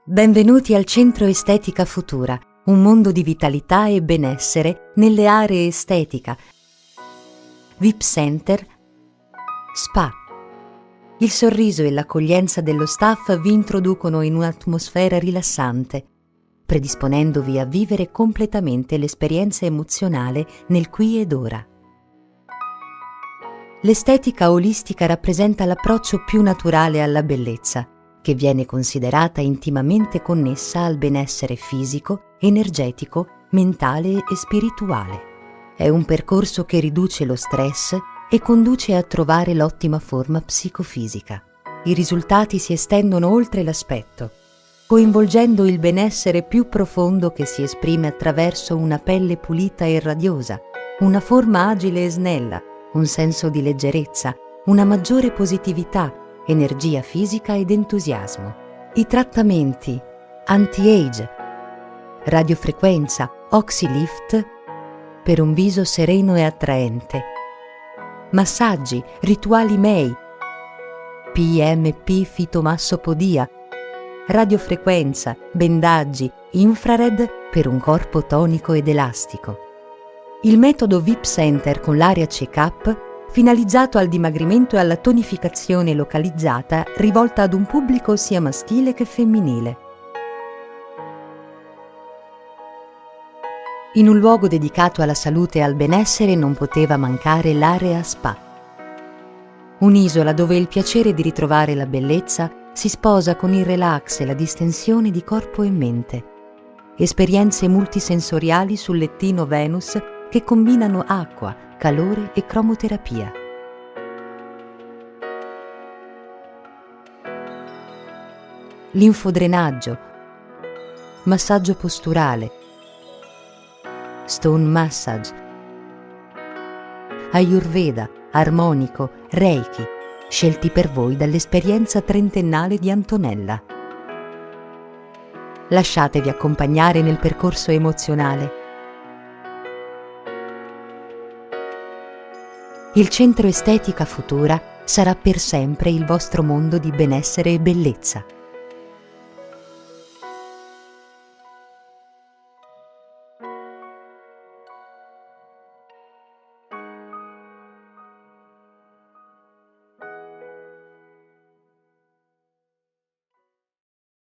Benvenuti al Centro Estetica Futura, un mondo di vitalità e benessere nelle aree estetica, VIP Center, spa. Il sorriso e l'accoglienza dello staff vi introducono in un'atmosfera rilassante, predisponendovi a vivere completamente l'esperienza emozionale nel qui ed ora. L'estetica olistica rappresenta l'approccio più naturale alla bellezza, che viene considerata intimamente connessa al benessere fisico, energetico, mentale e spirituale. È un percorso che riduce lo stress e conduce a trovare l'ottima forma psicofisica. I risultati si estendono oltre l'aspetto, coinvolgendo il benessere più profondo che si esprime attraverso una pelle pulita e radiosa, una forma agile e snella, un senso di leggerezza, una maggiore positività, energia fisica ed entusiasmo. I trattamenti anti-age, radiofrequenza, oxylift per un viso sereno e attraente, massaggi, rituali MEI, PMP fitomassopodia, radiofrequenza, bendaggi, infrared per un corpo tonico ed elastico. Il metodo VIP Center con l'area check-up finalizzato al dimagrimento e alla tonificazione localizzata rivolta ad un pubblico sia maschile che femminile. In un luogo dedicato alla salute e al benessere non poteva mancare l'area spa. Un'isola dove il piacere di ritrovare la bellezza si sposa con il relax e la distensione di corpo e mente. Esperienze multisensoriali sul lettino Venus che combinano acqua, calore e cromoterapia. Linfodrenaggio, massaggio posturale, stone massage, Ayurveda, armonico, Reiki, scelti per voi dall'esperienza trentennale di Antonella. Lasciatevi accompagnare nel percorso emozionale. Il Centro Estetica Futura sarà per sempre il vostro mondo di benessere e bellezza.